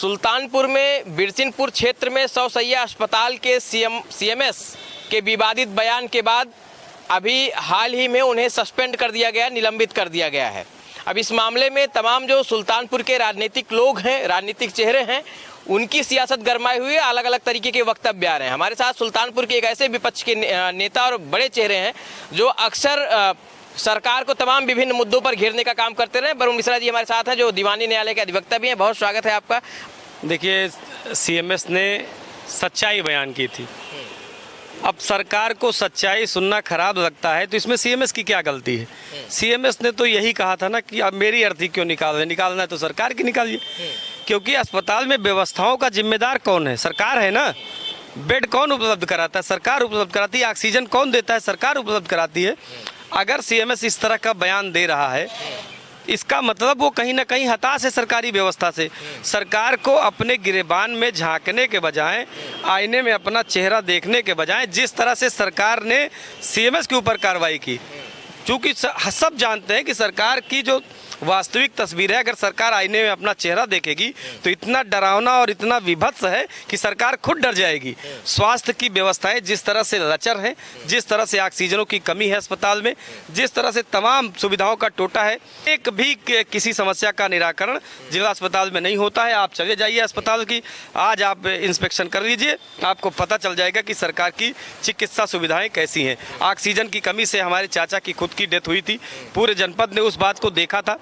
सुल्तानपुर में बिरसिनपुर क्षेत्र में 100 शैय्या अस्पताल के सीएमएस के विवादित बयान के बाद अभी हाल ही में उन्हें सस्पेंड कर दिया गया, निलंबित कर दिया गया है। अब इस मामले में तमाम जो सुल्तानपुर के राजनीतिक लोग हैं, राजनीतिक चेहरे हैं, उनकी सियासत गरमाई हुई है, अलग अलग तरीके के वक्तव्य आ रहे हैं। हमारे साथ सुल्तानपुर के एक ऐसे विपक्ष के नेता और बड़े चेहरे हैं जो अक्सर सरकार को तमाम विभिन्न मुद्दों पर घेरने का काम करते रहे। वरुण मिश्रा जी हमारे साथ हैं जो दीवानी न्यायालय के अधिवक्ता भी हैं। बहुत स्वागत है आपका। देखिए, सीएमएस ने सच्चाई बयान की थी। अब सरकार को सच्चाई सुनना खराब लगता है तो इसमें सीएमएस की क्या गलती है? सीएमएस ने तो यही कहा था ना कि अब मेरी अर्थी क्यों निकालना है तो सरकार की निकालिए, क्योंकि अस्पताल में व्यवस्थाओं का जिम्मेदार कौन है? सरकार है ना। बेड कौन उपलब्ध कराता है? सरकार उपलब्ध कराती है। ऑक्सीजन कौन देता है? सरकार उपलब्ध कराती है। अगर सीएमएस इस तरह का बयान दे रहा है, इसका मतलब वो कहीं ना कहीं हताश है सरकारी व्यवस्था से। सरकार को अपने गिरेबान में झांकने के बजाय, आईने में अपना चेहरा देखने के बजाय, जिस तरह से सरकार ने सीएमएस के ऊपर कार्रवाई की, चूँकि सब जानते हैं कि सरकार की जो वास्तविक तस्वीर है, अगर सरकार आईने में अपना चेहरा देखेगी तो इतना डरावना और इतना विभत्स है कि सरकार खुद डर जाएगी। स्वास्थ्य की व्यवस्थाएं जिस तरह से लचर हैं, जिस तरह से ऑक्सीजनों की कमी है अस्पताल में, जिस तरह से तमाम सुविधाओं का टोटा है, एक भी किसी समस्या का निराकरण जिला अस्पताल में नहीं होता है। आप चले जाइए अस्पताल की, आज आप इंस्पेक्शन कर लीजिए, आपको पता चल जाएगा कि सरकार की चिकित्सा सुविधाएँ कैसी हैं। ऑक्सीजन की कमी से हमारे चाचा की खुद की डेथ हुई थी। पूरे जनपद ने उस बात को देखा था।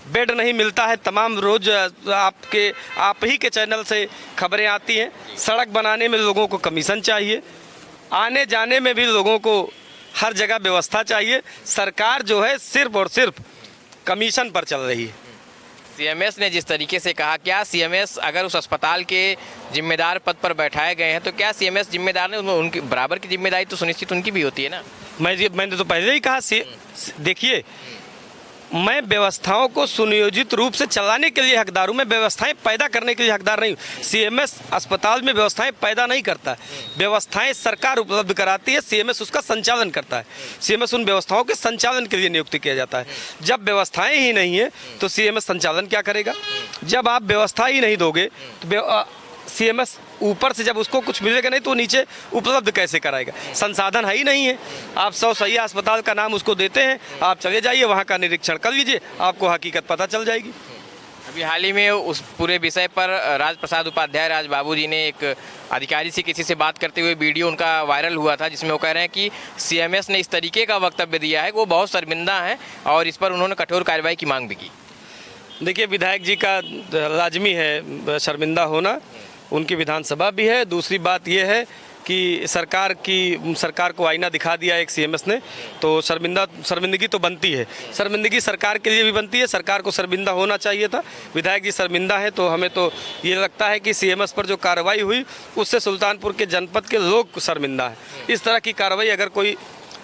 बेड नहीं मिलता है। तमाम रोज आप ही के चैनल से खबरें आती हैं। सड़क बनाने में लोगों को कमीशन चाहिए, आने जाने में भी लोगों को हर जगह व्यवस्था चाहिए। सरकार जो है सिर्फ और सिर्फ कमीशन पर चल रही है। सीएमएस ने जिस तरीके से कहा, क्या सीएमएस अगर उस अस्पताल के जिम्मेदार पद पर बैठाए गए हैं तो क्या सीएमएस जिम्मेदार नहीं? उनकी बराबर की जिम्मेदारी तो सुनिश्चित उनकी भी होती है ना। मैंने तो पहले ही कहा, देखिए, मैं व्यवस्थाओं को सुनियोजित रूप से चलाने के लिए हकदार हूँ, मैं व्यवस्थाएं पैदा करने के लिए हकदार नहीं हूँ। सीएमएस अस्पताल में व्यवस्थाएं पैदा नहीं करता है, व्यवस्थाएं सरकार उपलब्ध कराती है, सीएमएस उसका संचालन करता है। सीएमएस उन व्यवस्थाओं के संचालन के लिए नियुक्त किया जाता है। जब व्यवस्थाएं ही नहीं है तो सीएमएस संचालन क्या करेगा? जब आप व्यवस्था ही नहीं दोगे तो सीएमएस ऊपर से जब उसको कुछ मिलेगा नहीं तो नीचे उपलब्ध कैसे कराएगा? संसाधन है ही नहीं है। आप 100 शैय्या अस्पताल का नाम उसको देते हैं, आप चले जाइए, वहाँ का निरीक्षण कर लीजिए, आपको हकीकत पता चल जाएगी। अभी हाल ही में उस पूरे विषय पर राजप्रसाद उपाध्याय राजबाबू जी ने एक अधिकारी से किसी से बात करते हुए वीडियो उनका वायरल हुआ था, जिसमें वो कह रहे हैं कि सीएमएस ने इस तरीके का वक्तव्य दिया है कि वो बहुत शर्मिंदा है और इस पर उन्होंने कठोर कार्रवाई की मांग भी की। देखिए, विधायक जी का लाजमी है शर्मिंदा होना, उनकी विधानसभा भी है। दूसरी बात यह है कि सरकार को आईना दिखा दिया एक सीएमएस ने, तो शर्मिंदगी तो बनती है। शर्मिंदगी सरकार के लिए भी बनती है, सरकार को शर्मिंदा होना चाहिए था। विधायक जी शर्मिंदा है तो हमें तो ये लगता है कि सीएमएस पर जो कार्रवाई हुई उससे सुल्तानपुर के जनपद के लोग शर्मिंदा हैं। इस तरह की कार्रवाई अगर कोई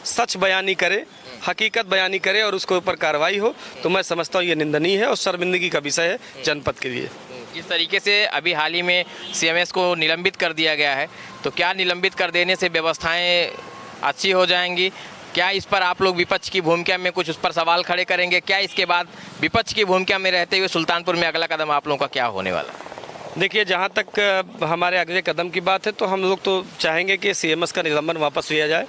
सच बयानी करे, हकीकत बयानी करे और उसके ऊपर कार्रवाई हो तो मैं समझता हूँ ये निंदनीय है और शर्मिंदगी का विषय है जनपद के लिए। जिस तरीके से अभी हाल ही में सीएमएस को निलंबित कर दिया गया है, तो क्या निलंबित कर देने से व्यवस्थाएं अच्छी हो जाएंगी? क्या इस पर आप लोग विपक्ष की भूमिका में कुछ उस पर सवाल खड़े करेंगे? क्या इसके बाद विपक्ष की भूमिका में रहते हुए सुल्तानपुर में अगला कदम आप लोगों का क्या होने वाला? देखिए, जहाँ तक हमारे अगले कदम की बात है तो हम लोग तो चाहेंगे कि सीएमएस का निलंबन वापस लिया जाए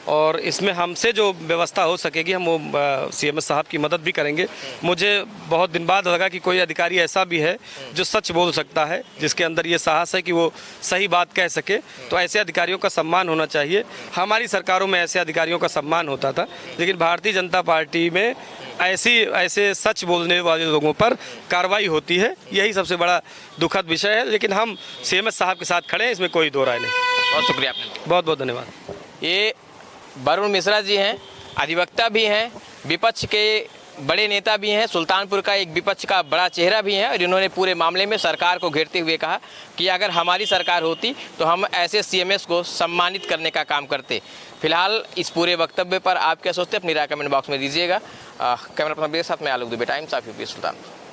और इसमें हमसे जो व्यवस्था हो सकेगी हम वो सीएमएस साहब की मदद भी करेंगे। मुझे बहुत दिन बाद लगा कि कोई अधिकारी ऐसा भी है जो सच बोल सकता है, जिसके अंदर ये साहस है कि वो सही बात कह सके, तो ऐसे अधिकारियों का सम्मान होना चाहिए। हमारी सरकारों में ऐसे अधिकारियों का सम्मान होता था, लेकिन भारतीय जनता पार्टी में ऐसे सच बोलने वाले लोगों पर कार्रवाई होती है। यही सबसे बड़ा दुखद विषय है, लेकिन हम सीएमएस साहब के साथ खड़े हैं, इसमें कोई दो राय नहीं। बहुत शुक्रिया आपने। बहुत बहुत धन्यवाद। ये वरुण मिश्रा जी हैं, अधिवक्ता भी हैं, विपक्ष के बड़े नेता भी हैं, सुल्तानपुर का एक विपक्ष का बड़ा चेहरा भी है और इन्होंने पूरे मामले में सरकार को घेरते हुए कहा कि अगर हमारी सरकार होती तो हम ऐसे सीएमएस को सम्मानित करने का काम करते। फिलहाल इस पूरे वक्तव्य पर आप क्या सोचते हैं? अपनी राय कमेंट बॉक्स में दीजिएगा। कैमरा पर्सन के साथ मैं Alok Dubey, Times of UP, Sultanpur.